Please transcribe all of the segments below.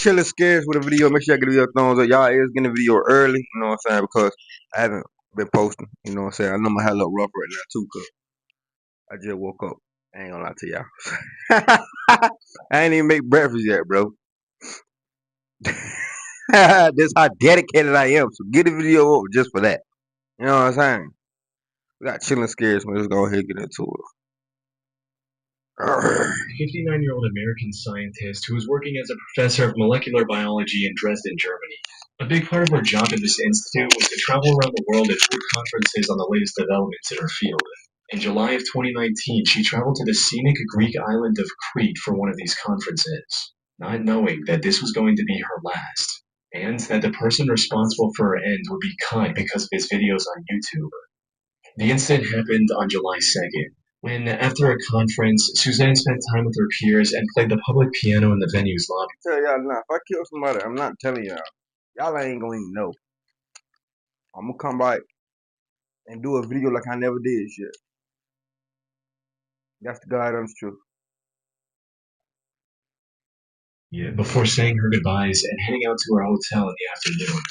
chilling scares with a video. Make sure y'all get a video thumbs up. Y'all is getting a video early, you know what I'm saying? Because I haven't been posting, you know what I'm saying? I know my head a little rough right now too, cause I just woke up. I ain't gonna lie to y'all. I ain't even make breakfast yet, bro. That's how dedicated I am. So get the video up just for that. You know what I'm saying? We got chilling scares, man. Let's go ahead and get into it. 59-year-old American scientist who was working as a professor of molecular biology in Dresden, Germany. A big part of her job at this institute was to travel around the world and hold conferences on the latest developments in her field. In July of 2019, she traveled to the scenic Greek island of Crete for one of these conferences, not knowing that this was going to be her last, and that the person responsible for her end would be cut because of his videos on YouTube. The incident happened on July 2nd, when, after a conference, Suzanne spent time with her peers and played the public piano in the venue's lobby. Tell y'all now, if I kill somebody, I'm not telling y'all. Y'all ain't gonna even know. I'm gonna come back and do a video like I never did shit. That's the God honest truth. Before saying her goodbyes and heading out to her hotel in the afternoon.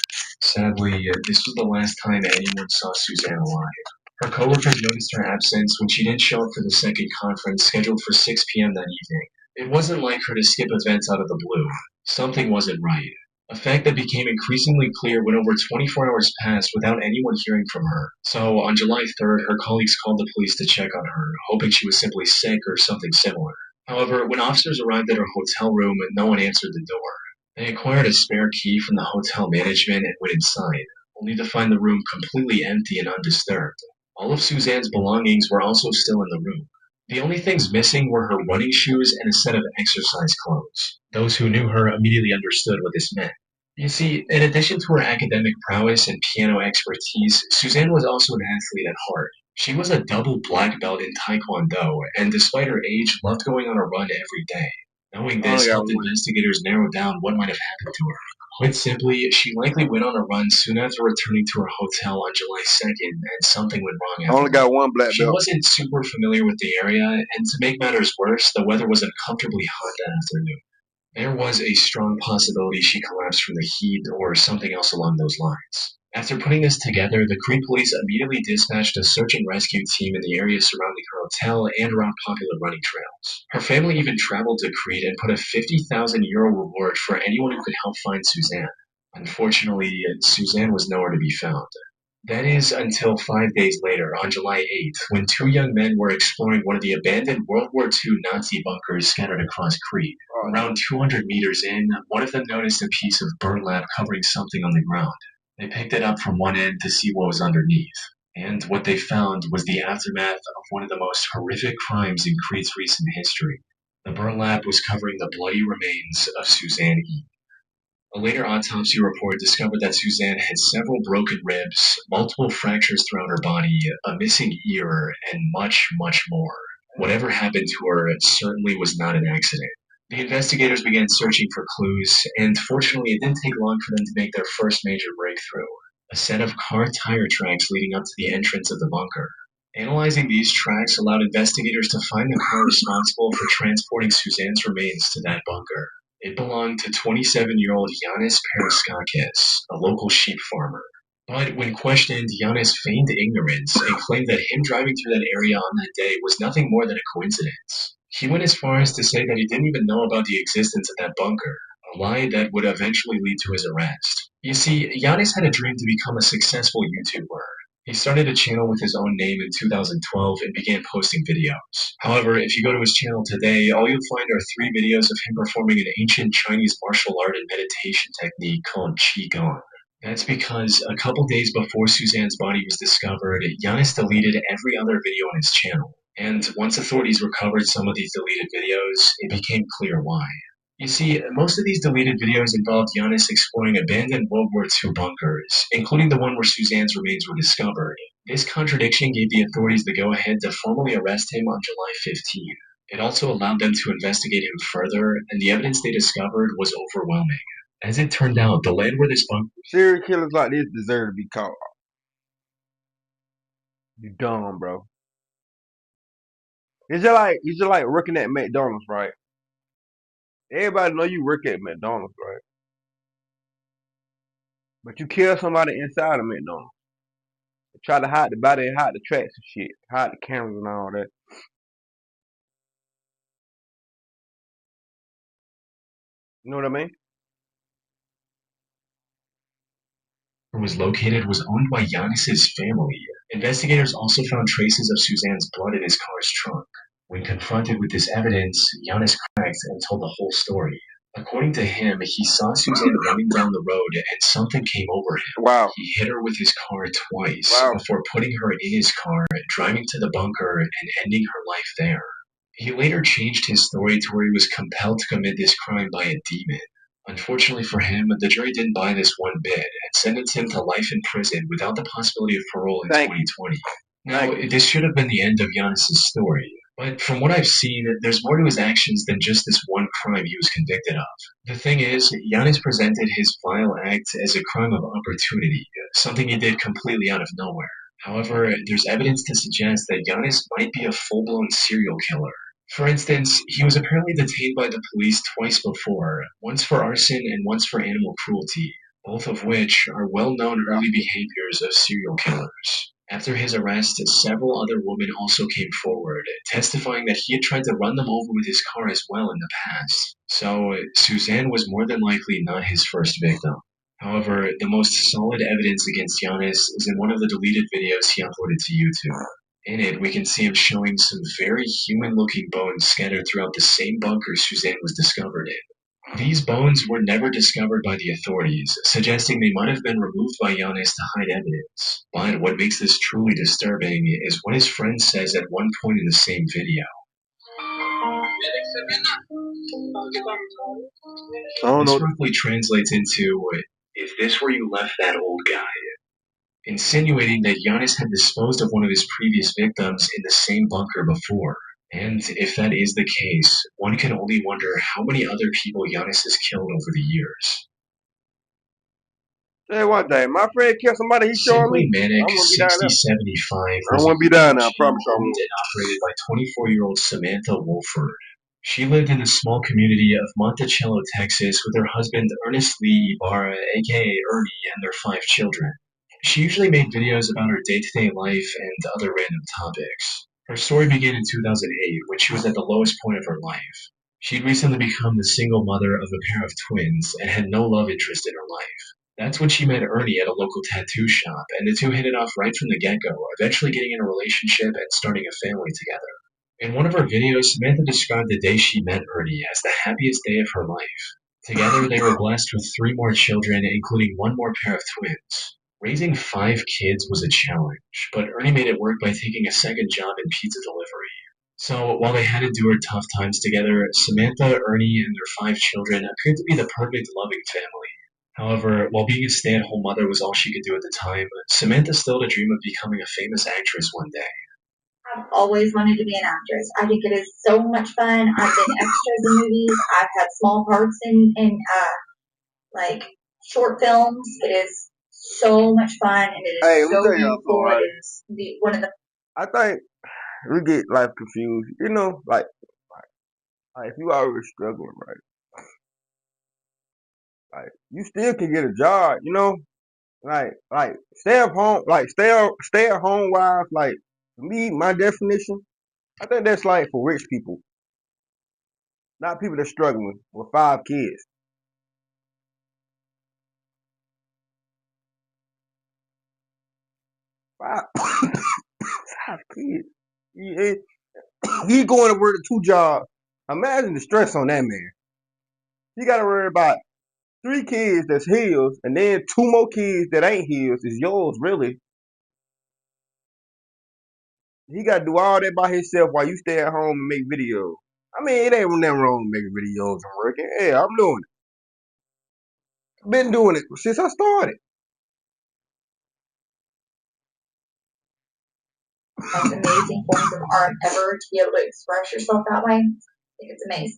Sadly, this was the last time anyone saw Suzanne alive. Her coworkers noticed her absence when she didn't show up for the second conference scheduled for 6 p.m. that evening. It wasn't like her to skip events out of the blue. Something wasn't right. A fact that became increasingly clear when over 24 hours passed without anyone hearing from her. So, on July 3rd, her colleagues called the police to check on her, hoping she was simply sick or something similar. However, when officers arrived at her hotel room, no one answered the door. They acquired a spare key from the hotel management and went inside, only to find the room completely empty and undisturbed. All of Suzanne's belongings were also still in the room. The only things missing were her running shoes and a set of exercise clothes. Those who knew her immediately understood what this meant. You see, in addition to her academic prowess and piano expertise, Suzanne was also an athlete at heart. She was a double black belt in Taekwondo, and despite her age, loved going on a run every day. Knowing I only this got helped one. investigators narrow down what might have happened to her. Put simply, she likely went on a run soon after returning to her hotel on July 2nd, and something went wrong I only afterward. got one black She belt. wasn't super familiar with the area, and to make matters worse, the weather was uncomfortably hot that afternoon. There was a strong possibility she collapsed from the heat or something else along those lines. After putting this together, the Crete police immediately dispatched a search and rescue team in the area surrounding her hotel and around popular running trails. Her family even traveled to Crete and put a €50,000 reward for anyone who could help find Suzanne. Unfortunately, Suzanne was nowhere to be found. That is until 5 days later, on July 8th, when two young men were exploring one of the abandoned World War II Nazi bunkers scattered across Crete. Around 200 meters in, one of them noticed a piece of burlap covering something on the ground. They picked it up from one end to see what was underneath. And what they found was the aftermath of one of the most horrific crimes in Crete's recent history. The burlap was covering the bloody remains of Suzanne E. A later autopsy report discovered that Suzanne had several broken ribs, multiple fractures throughout her body, a missing ear, and much, much more. Whatever happened to her certainly was not an accident. The investigators began searching for clues, and fortunately, it didn't take long for them to make their first major breakthrough: a set of car tire tracks leading up to the entrance of the bunker. Analyzing these tracks allowed investigators to find the car responsible for transporting Suzanne's remains to that bunker. It belonged to 27-year-old Yanis Periskakis, a local sheep farmer. But when questioned, Yanis feigned ignorance and claimed that him driving through that area on that day was nothing more than a coincidence. He went as far as to say that he didn't even know about the existence of that bunker, a lie that would eventually lead to his arrest. You see, Yanis had a dream to become a successful YouTuber. He started a channel with his own name in 2012 and began posting videos. However, if you go to his channel today, all you'll find are 3 videos of him performing an ancient Chinese martial art and meditation technique called Qigong. That's because a couple days before Suzanne's body was discovered, Giannis deleted every other video on his channel. And once authorities recovered some of these deleted videos, it became clear why. You see, most of these deleted videos involved Giannis exploring abandoned World War II bunkers, including the one where Suzanne's remains were discovered. This contradiction gave the authorities the go-ahead to formally arrest him on July 15. It also allowed them to investigate him further, and the evidence they discovered was overwhelming. As it turned out, the land where this bunker... Serial killers like this deserve to be caught. You dumb, bro. It's just like working at McDonald's, right? Everybody know you work at McDonald's, right? But you kill somebody inside of McDonald's. Try to hide the body and hide the tracks and shit. Hide the cameras and all that. You know what I mean? Was located was owned by Giannis's family. Investigators also found traces of Suzanne's blood in his car's trunk. When confronted with this evidence, Giannis cracked and told the whole story. According to him, he saw Suzanne running down the road and something came over him. Wow. He hit her with his car twice Wow. before putting her in his car, driving to the bunker, and ending her life there. He later changed his story to where he was compelled to commit this crime by a demon. Unfortunately for him, the jury didn't buy this one bit and sentenced him to life in prison without the possibility of parole in 2020. Now, this should have been the end of Giannis's story, but from what I've seen, there's more to his actions than just this one crime he was convicted of. The thing is, Giannis presented his vile act as a crime of opportunity, something he did completely out of nowhere. However, there's evidence to suggest that Giannis might be a full-blown serial killer. For instance, he was apparently detained by the police twice before, once for arson and once for animal cruelty, both of which are well-known early behaviors of serial killers. After his arrest, several other women also came forward, testifying that he had tried to run them over with his car as well in the past. So, Suzanne was more than likely not his first victim. However, the most solid evidence against Giannis is in one of the deleted videos he uploaded to YouTube. In it, we can see him showing some very human-looking bones scattered throughout the same bunker Suzanne was discovered in. These bones were never discovered by the authorities, suggesting they might have been removed by Giannis to hide evidence. But what makes this truly disturbing is what his friend says at one point in the same video. This roughly translates into, if this were you left that old guy, insinuating that Giannis had disposed of one of his previous victims in the same bunker before. And if that is the case, one can only wonder how many other people Giannis has killed over the years. Say one thing, my friend killed somebody. He showing Simply me. Manic I'm gonna be down there. 6075 I was want to be down there. I channel promise you. owned and operated by 24-year-old Samantha Wolford. She lived in the small community of Monticello, Texas, with her husband Ernest Lee Ibarra, aka Ernie, and their 5 children. She usually made videos about her day-to-day life and other random topics. Her story began in 2008, when she was at the lowest point of her life. She'd recently become the single mother of a pair of twins and had no love interest in her life. That's when she met Ernie at a local tattoo shop, and the two hit it off right from the get-go, eventually getting in a relationship and starting a family together. In one of her videos, Samantha described the day she met Ernie as the happiest day of her life. Together, they were blessed with 3 more children, including 1 more pair of twins. Raising 5 kids was a challenge, but Ernie made it work by taking a second job in pizza delivery. So, while they had endured tough times together, Samantha, Ernie, and their 5 children appeared to be the perfect loving family. However, while being a stay-at-home mother was all she could do at the time, Samantha still had a dream of becoming a famous actress one day. I've always wanted to be an actress. I think it is so much fun. I've been extras in movies. I've had small parts in like short films. It is so much fun, and it is so beautiful. It is one of the. I think we get life confused. You know, like if you already struggling, right? Like you still can get a job. You know, like stay at home, like stay at home wives. Like me, my definition, I think that's like for rich people, not people that's struggling with 5 kids. 5, 5 kids. He going to work 2 jobs. Imagine the stress on that man. He got to worry about 3 kids that's his, and then 2 more kids that ain't his is yours, really. He got to do all that by himself while you stay at home and make videos. I mean, it ain't nothing wrong with making videos and working. Yeah, I'm doing it. I've been doing it since I started. Most amazing forms of art ever to be able to express yourself that way. I think it's amazing.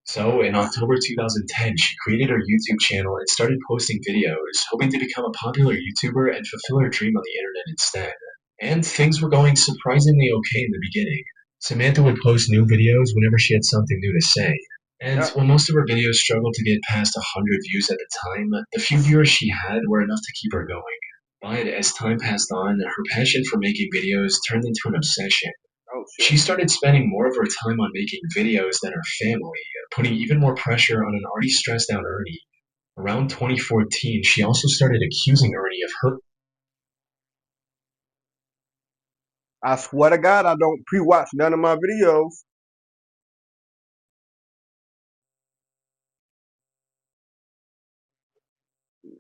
So, in October 2010, she created her YouTube channel and started posting videos, hoping to become a popular YouTuber and fulfill her dream on the internet instead. And things were going surprisingly okay in the beginning. Samantha would post new videos whenever she had something new to say. And Yeah. while most of her videos struggled to get past 100 views at the time, the few viewers she had were enough to keep her going. But as time passed on, her passion for making videos turned into an obsession. Oh She shit. started spending more of her time on making videos than her family, putting even more pressure on an already stressed out Ernie. Around 2014, she also started accusing Ernie of her. I swear to God, I don't pre-watch none of my videos.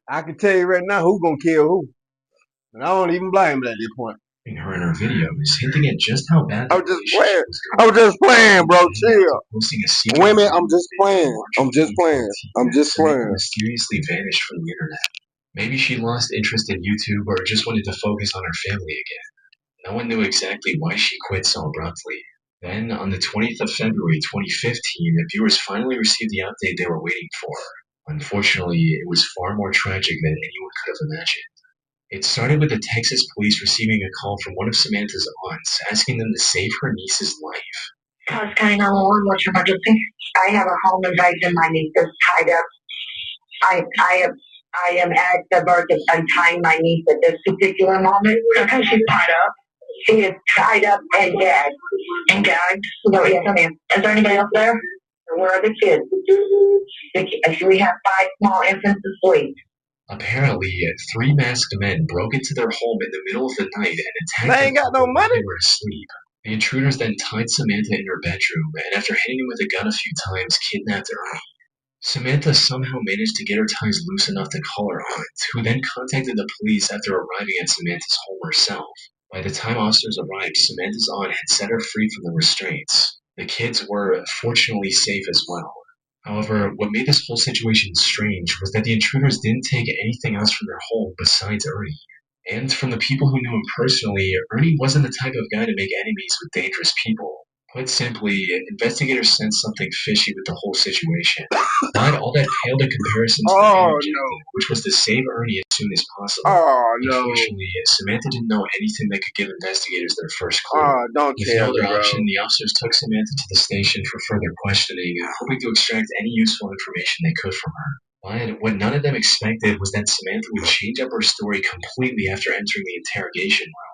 I can tell you right now who gonna kill who. And I don't even blame it at this point. Her in her videos, hinting at just how bad I the was just relationship playing. was I going. was just playing, bro. After Chill. posting a secret Women, I'm video just in playing. March I'm of just playing. 2014, I'm just Samantha playing. mysteriously vanished from the internet. Maybe she lost interest in YouTube or just wanted to focus on her family again. No one knew exactly why she quit so abruptly. Then, on the 20th of February 2015, the viewers finally received the update they were waiting for. Unfortunately, it was far more tragic than anyone could have imagined. It started with the Texas police receiving a call from one of Samantha's aunts asking them to save her niece's life. What's going on? What's your emergency? I have a home invasion. My niece is tied up. I am at the verge of untying my niece at this particular moment. Okay, she's tied up. She is tied up and gagged. And gagged? No, yes, I am. Is there anybody else there? Where are the kids? We have 5 small infants asleep. Apparently, 3 masked men broke into their home in the middle of the night and They attacked ain't the got no couple while money. they were asleep. The intruders then tied Samantha in her bedroom and, after hitting her with a gun a few times, kidnapped Ernie. Samantha somehow managed to get her ties loose enough to call her aunt, who then contacted the police after arriving at Samantha's home herself. By the time officers arrived, Samantha's aunt had set her free from the restraints. The kids were fortunately safe as well. However, what made this whole situation strange was that the intruders didn't take anything else from their home besides Ernie. And from the people who knew him personally, Ernie wasn't the type of guy to make enemies with dangerous people. Put simply, investigators sensed something fishy with the whole situation. But all that paled in comparison to the main Oh objective, no. which was to save Ernie as soon as possible. Oh no. Unfortunately, Samantha didn't know anything that could give investigators their first clue. Oh, don't With tell no me, other bro. option, the officers took Samantha to the station for further questioning, hoping to extract any useful information they could from her. But what none of them expected was that Samantha would change up her story completely after entering the interrogation room.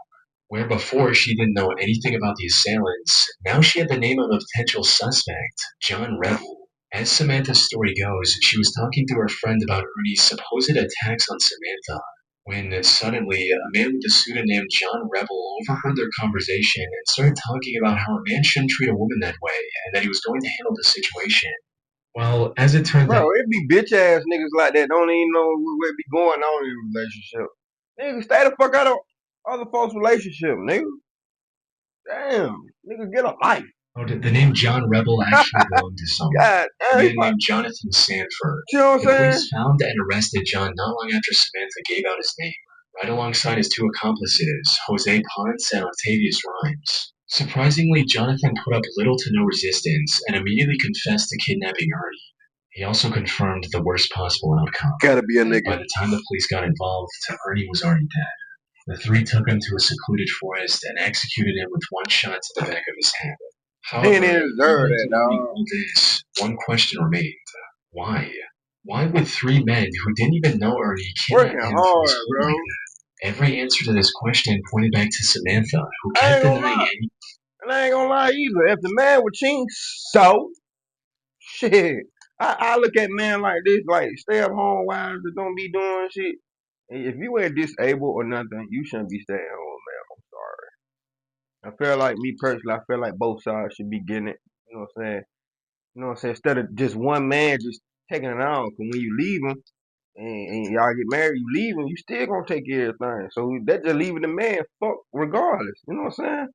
Where before she didn't know anything about the assailants, now she had the name of a potential suspect, John Rebel. As Samantha's story goes, she was talking to her friend about Ernie's supposed attacks on Samantha, when suddenly a man with a pseudonym John Rebel overheard their conversation and started talking about how a man shouldn't treat a woman that way and that he was going to handle the situation. Well, as it turns out, Bro, it be bitch ass niggas like that. Don't even know what be going on in a relationship. Nigga, stay the fuck out of other folks' relationship, nigga. Damn. Nigga, get a life. the name John Rebel actually belonged to someone. God A damn. man named Jonathan Sanford. You know what I'm The saying? police found and arrested John not long after Samantha gave out his name, right alongside his 2 accomplices, Jose Ponce and Octavius Rhymes. Surprisingly, Jonathan put up little to no resistance and immediately confessed to kidnapping Ernie. He also confirmed the worst possible outcome. Gotta be a By nigga. the time the police got involved, Ernie was already dead. The 3 took him to a secluded forest and executed him with 1 shot to the back of his head. He However, didn't even deserve even that, after learning dog. all this, one question remained. Why? Why would 3 men who didn't even know Ernie kidnap Working him from his hard, home bro. like that? Every answer to this question pointed back to Samantha, who I kept ain't gonna denying lie. any. And I ain't gonna lie either. If the man was cheating, so shit. I look at men like this, like stay at home wives that don't be doing shit. And if you ain't disabled or nothing, you shouldn't be staying home, man. I'm sorry. I feel like me personally, I feel like both sides should be getting it. You know what I'm saying? You know what I'm saying? Instead of just one man just taking it on. Cause when you leave him and y'all get married, you leave him, you still gonna take care of everything. So that just leaving the man fuck regardless. You know what I'm saying?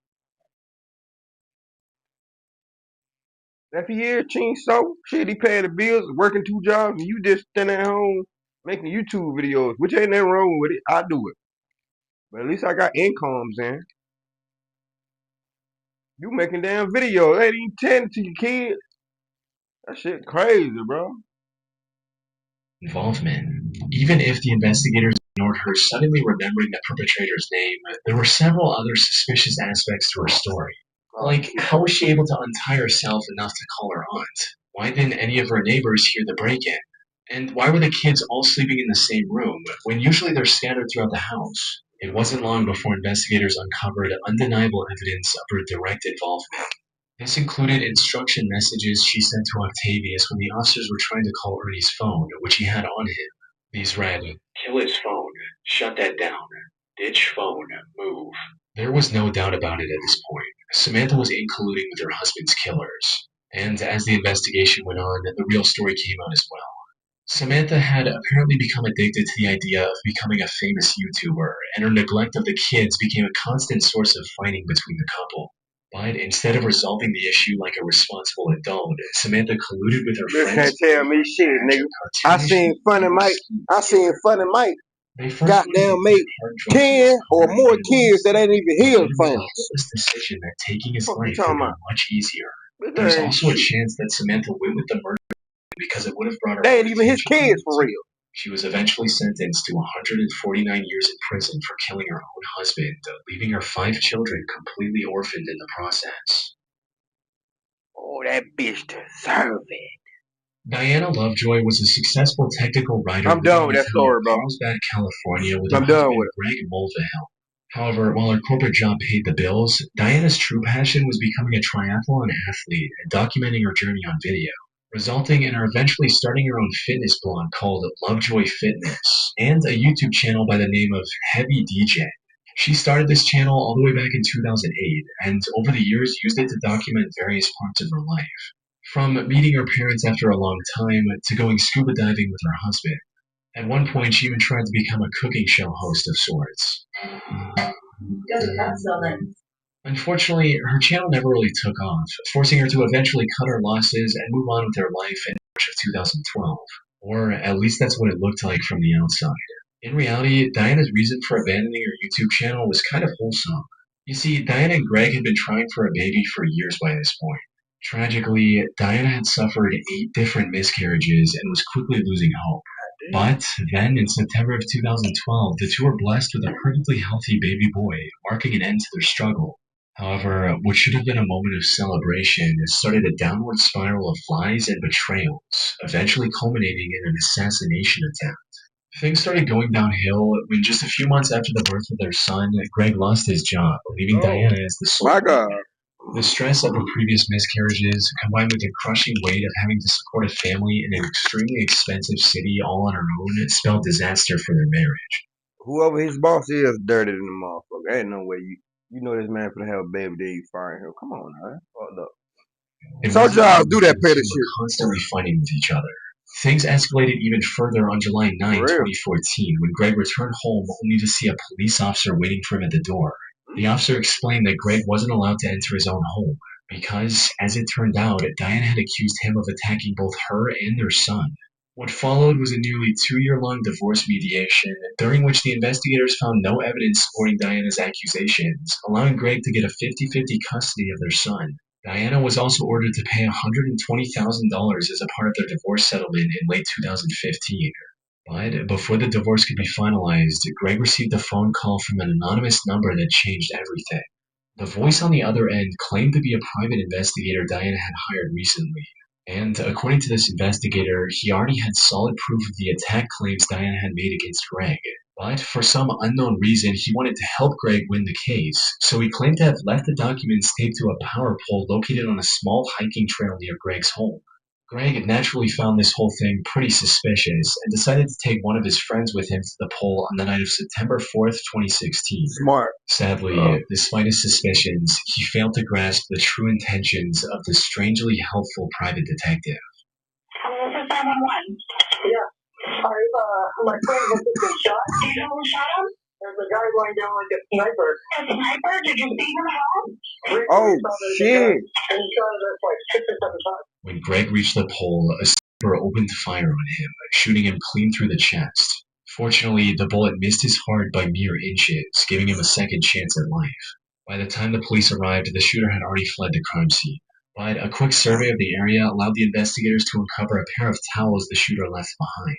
If he is cheating, so shit, he paying the bills, working 2 jobs, and you just standing at home making YouTube videos, which ain't nothing wrong with it. I do it, but at least I got incomes in. You making damn videos, ain't even tending to your kids. That shit crazy, bro. Involvement. Even if the investigators ignored her suddenly remembering the perpetrator's name, there were several other suspicious aspects to her story. Like, how was she able to untie herself enough to call her aunt? Why didn't any of her neighbors hear the break-in? And why were the kids all sleeping in the same room when usually they're scattered throughout the house? It wasn't long before investigators uncovered undeniable evidence of her direct involvement. This included instruction messages she sent to Octavius when the officers were trying to call Ernie's phone, which he had on him. These read, "Kill his phone. Shut that down. Ditch phone. Move." There was no doubt about it at this point. Samantha was in colluding with her husband's killers. And as the investigation went on, the real story came out as well. Samantha had apparently become addicted to the idea of becoming a famous YouTuber, and her neglect of the kids became a constant source of fighting between the couple. But instead of resolving the issue like a responsible adult, Samantha colluded with her Bitch friends. can't tell me shit, nigga. I seen Funny Mike. Goddamn make 10 or more kids that ain't even healed funny. This decision that taking his What you life talking would be about? much easier. Bitch, There's that ain't also a shit. chance that Samantha went with the murder because it would have brought her. They ain't even his attention. kids for real. She was eventually sentenced to 149 years in prison for killing her own husband, leaving her 5 children completely orphaned in the process. Oh, that bitch deserve it. Diana Lovejoy was a successful technical writer. I'm done with that story, bro. Carlsbad, California, with I'm her done husband with it. Greg Mulvihill. However, while her corporate job paid the bills, Diana's true passion was becoming a triathlon athlete and documenting her journey on video, resulting in her eventually starting her own fitness blog called Lovejoy Fitness and a YouTube channel by the name of Heavy DJ. She started this channel all the way back in 2008 and over the years used it to document various parts of her life. From meeting her parents after a long time to going scuba diving with her husband. At one point, she even tried to become a cooking show host of sorts. Unfortunately, her channel never really took off, forcing her to eventually cut her losses and move on with her life in March of 2012. Or at least that's what it looked like from the outside. In reality, Diana's reason for abandoning her YouTube channel was kind of wholesome. You see, Diana and Greg had been trying for a baby for years by this point. Tragically, Diana had suffered 8 different miscarriages and was quickly losing hope. But then, in September of 2012, the two were blessed with a perfectly healthy baby boy, marking an end to their struggle. However, what should have been a moment of celebration started a downward spiral of lies and betrayals, eventually culminating in an assassination attempt. Things started going downhill when just a few months after the birth of their son, Greg lost his job, leaving Diana as the sole. My God. The stress of her previous miscarriages, combined with the crushing weight of having to support a family in an extremely expensive city all on her own, spelled disaster for their marriage. Whoever his boss is, dirty than the motherfucker. Ain't no way you know this man finna have a baby, then you fire him. Come on, man. Fucked up. So y'all do that petty shit. Constantly fighting with each other. Things escalated even further on July 9, 2014, when Greg returned home only to see a police officer waiting for him at the door. The officer explained that Greg wasn't allowed to enter his own home because, as it turned out, Diana had accused him of attacking both her and their son. What followed was a nearly 2-year-long divorce mediation, during which the investigators found no evidence supporting Diana's accusations, allowing Greg to get a 50-50 custody of their son. Diana was also ordered to pay $120,000 as a part of their divorce settlement in late 2015. But before the divorce could be finalized, Greg received a phone call from an anonymous number that changed everything. The voice on the other end claimed to be a private investigator Diana had hired recently. And according to this investigator, he already had solid proof of the attack claims Diana had made against Greg. But for some unknown reason, he wanted to help Greg win the case, so he claimed to have left the documents taped to a power pole located on a small hiking trail near Greg's home. Greg naturally found this whole thing pretty suspicious and decided to take one of his friends with him to the pole on the night of September 4th, 2016. Smart. Sadly, despite his suspicions, he failed to grasp the true intentions of the strangely helpful private detective. Hello, this is 911. Yeah. Sorry, my friend was just shot. Do you know who shot him? There's a guy going down like a sniper. A sniper? Did you see him at all? Oh, shit. And he shot us like 6 or 7 times. When Greg reached the pole, a sniper opened fire on him, shooting him clean through the chest. Fortunately, the bullet missed his heart by mere inches, giving him a second chance at life. By the time the police arrived, the shooter had already fled the crime scene. But a quick survey of the area allowed the investigators to uncover a pair of towels the shooter left behind.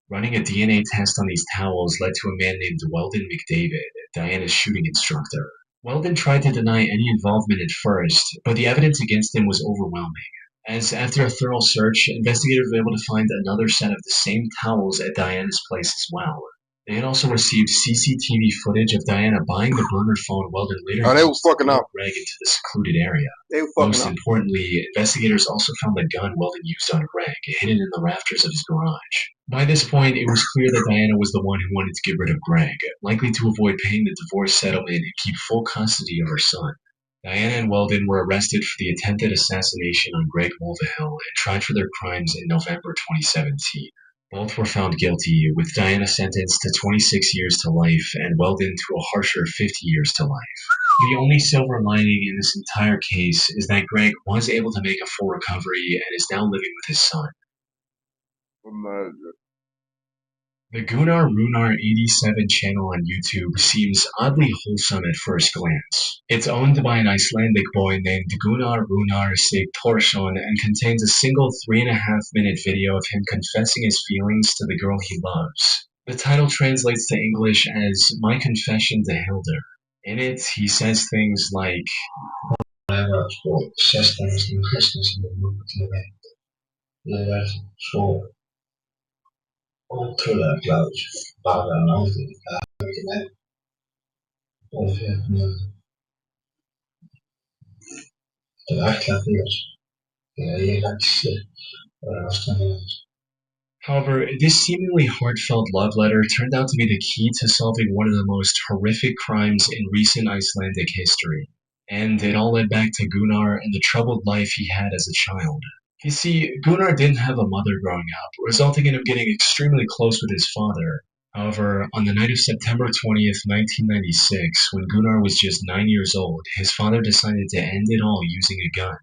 Running a DNA test on these towels led to a man named Weldon McDavid, Diana's shooting instructor. Weldon tried to deny any involvement at first, but the evidence against him was overwhelming. as after a thorough search, investigators were able to find another set of the same towels at Diana's place as well. They had also received CCTV footage of Diana buying the burner phone Weldon later Oh, they were used to fucking lure up. Greg into the secluded area. They were fucking Most up. importantly, investigators also found the gun Weldon used on Greg hidden in the rafters of his garage. By this point, it was clear that Diana was the one who wanted to get rid of Greg, likely to avoid paying the divorce settlement and keep full custody of her son. Diana and Weldon were arrested for the attempted assassination on Greg Mulvihill and tried for their crimes in November 2017. Both were found guilty, with Diana sentenced to 26 years to life and Weldon to a harsher 50 years to life. The only silver lining in this entire case is that Greg was able to make a full recovery and is now living with his son. The Gunnar Runar 87 channel on YouTube seems oddly wholesome at first glance. It's owned by an Icelandic boy named Gunnar Runar Sigthorsson and contains a single 3.5-minute video of him confessing his feelings to the girl he loves. The title translates to English as My Confession to Hildur. In it, he says things like, ótrúlega glaður bara að ná því það er ekki neitt og það er ætlað þér þegar ég ætli bara ástæðan. However, this seemingly heartfelt love letter turned out to be the key to solving one of the most horrific crimes in recent Icelandic history, and it all led back to Gunnar and the troubled life he had as a child. You see, Gunnar didn't have a mother growing up, resulting in him getting extremely close with his father. However, on the night of September 20th, 1996, when Gunnar was just 9 years old, his father decided to end it all using a gun.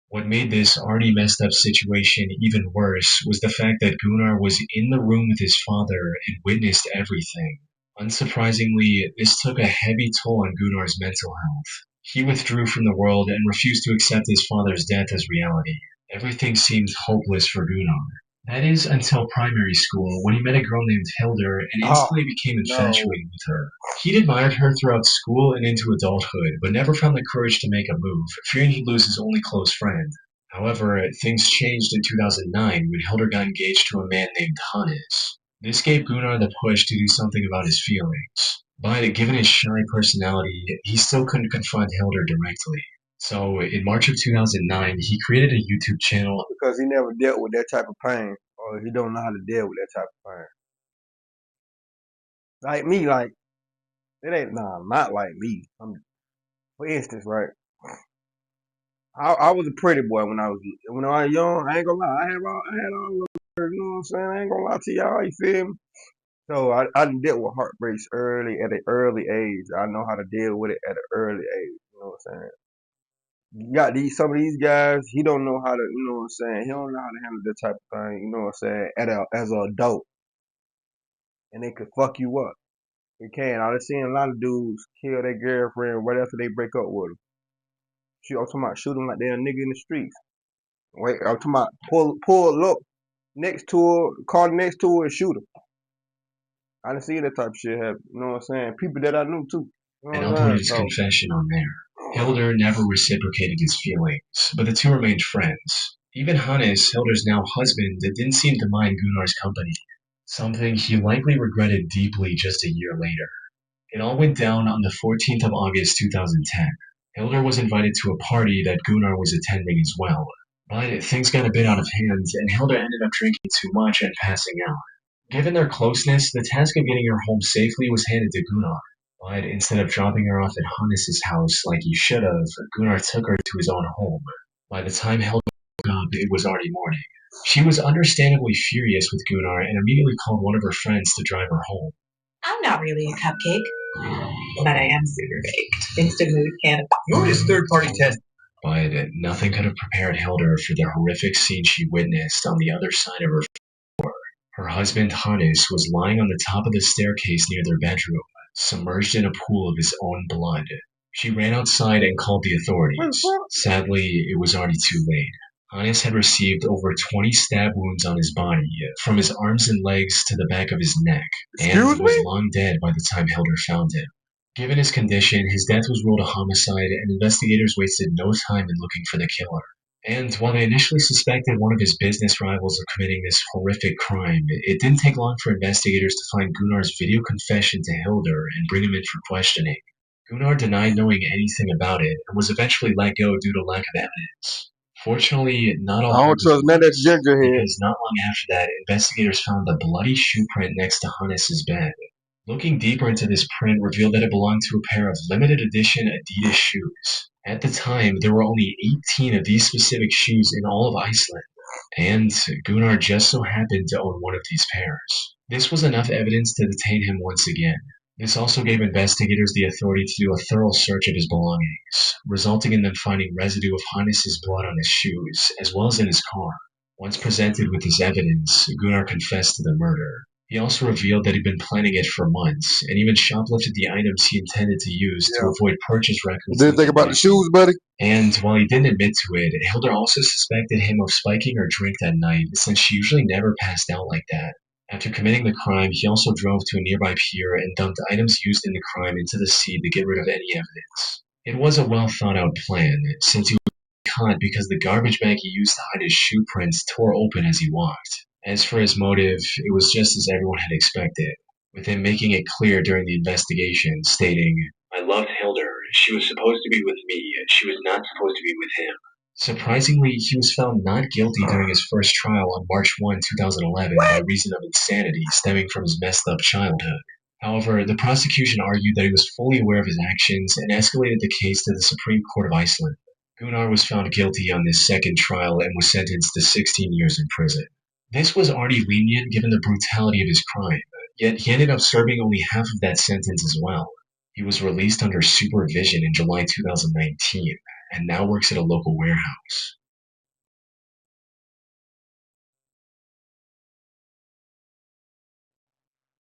What made this already messed up situation even worse was the fact that Gunnar was in the room with his father and witnessed everything. Unsurprisingly, this took a heavy toll on Gunnar's mental health. He withdrew from the world and refused to accept his father's death as reality. Everything seemed hopeless for Gunnar. That is until primary school, when he met a girl named Hildur and instantly became infatuated with her. He'd admired her throughout school and into adulthood, but never found the courage to make a move, fearing he'd lose his only close friend. However, things changed in 2009 when Hildur got engaged to a man named Hannes. This gave Gunnar the push to do something about his feelings. But given his shy personality, he still couldn't confront Hildur directly. So, in March of 2009, he created a YouTube channel because he never dealt with that type of pain, or he don't know how to deal with that type of pain. Like me, like, it ain't, not like me. For instance, right, I was a pretty boy when I was young. I ain't gonna lie, I had all the, you know what I'm saying? I ain't gonna lie to y'all, you feel me? So I done dealt with heartbreaks at an early age. I know how to deal with it at an early age. You know what I'm saying? You got some of these guys, he don't know how to, you know what I'm saying? He don't know how to handle that type of thing, you know what I'm saying, as an adult. And they could fuck you up. They can. I done seen a lot of dudes kill their girlfriend right after they break up with them. I'm talking about shoot them like they're a nigga in the streets. Wait, I'm talking about pull up next to her, car next to her and shoot her. I done seen that type of shit happen, you know what I'm saying? People that I knew too. You know and uploaded his confession on there. Hildur never reciprocated his feelings, but the two remained friends. Even Hannes, Hildur's now husband, didn't seem to mind Gunnar's company, something he likely regretted deeply just a year later. It all went down on the 14th of August 2010. Hildur was invited to a party that Gunnar was attending as well, but things got a bit out of hand and Hildur ended up drinking too much and passing out. Given their closeness, the task of getting her home safely was handed to Gunnar. But instead of dropping her off at Hannes' house like he should have, Gunnar took her to his own home. By the time Hildur woke up, it was already morning. She was understandably furious with Gunnar and immediately called one of her friends to drive her home. I'm not really a cupcake, but I am super baked, thanks to mood cannabis. Mood is third-party test. But nothing could have prepared Hildur for the horrific scene she witnessed on the other side of her door. Her husband Hannes was lying on the top of the staircase near their bedroom, submerged in a pool of his own blood. She ran outside and called the authorities. Sadly, it was already too late. Hannes had received over 20 stab wounds on his body, from his arms and legs to the back of his neck, and was long dead by the time Hildur found him. Given his condition, his death was ruled a homicide, and investigators wasted no time in looking for the killer. And while they initially suspected one of his business rivals of committing this horrific crime, it didn't take long for investigators to find Gunnar's video confession to Hildur and bring him in for questioning. Gunnar denied knowing anything about it and was eventually let go due to lack of evidence. Fortunately, not all I don't hope was trust none of that lost, gingerhead. because not long after that, investigators found the bloody shoe print next to Hannes's bed. Looking deeper into this print revealed that it belonged to a pair of limited edition Adidas shoes. At the time, there were only 18 of these specific shoes in all of Iceland, and Gunnar just so happened to own one of these pairs. This was enough evidence to detain him once again. This also gave investigators the authority to do a thorough search of his belongings, resulting in them finding residue of Hannes's blood on his shoes, as well as in his car. Once presented with this evidence, Gunnar confessed to the murder. He also revealed that he'd been planning it for months, and even shoplifted the items he intended to use to avoid purchase records. Didn't think about the shoes, buddy. And while he didn't admit to it, Hildur also suspected him of spiking her drink that night, since she usually never passed out like that. After committing the crime, he also drove to a nearby pier and dumped items used in the crime into the sea to get rid of any evidence. It was a well thought out plan, since he was caught because the garbage bag he used to hide his shoe prints tore open as he walked. As for his motive, it was just as everyone had expected, with him making it clear during the investigation, stating, "I loved Hildur. She was supposed to be with me. She was not supposed to be with him." Surprisingly, he was found not guilty during his first trial on March 1, 2011 by reason of insanity stemming from his messed up childhood. However, the prosecution argued that he was fully aware of his actions and escalated the case to the Supreme Court of Iceland. Gunnar was found guilty on this second trial and was sentenced to 16 years in prison. This was already lenient given the brutality of his crime, yet he ended up serving only half of that sentence as well. He was released under supervision in July 2019 and now works at a local warehouse.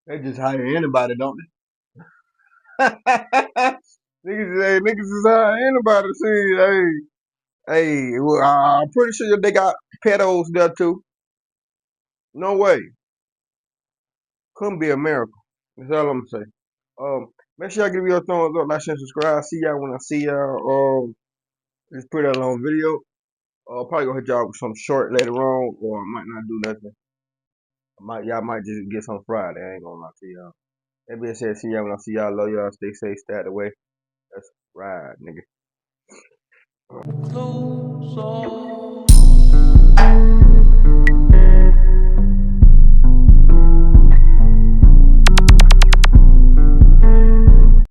They just hire anybody, don't they? Niggas just hire anybody. See, well, I'm pretty sure they got pedos there too. No way. Couldn't be a miracle. That's all I'm gonna say. Make sure y'all give me your thumbs up, like, share, subscribe. See y'all when I see y'all. Just put that on video. Probably gonna hit y'all with some short later on, or I might not do nothing. Y'all might just get some Friday. I ain't gonna lie to y'all. That being said, see y'all when I see y'all. Love y'all. Stay safe. Stay out the way. That's right, nigga. Close off.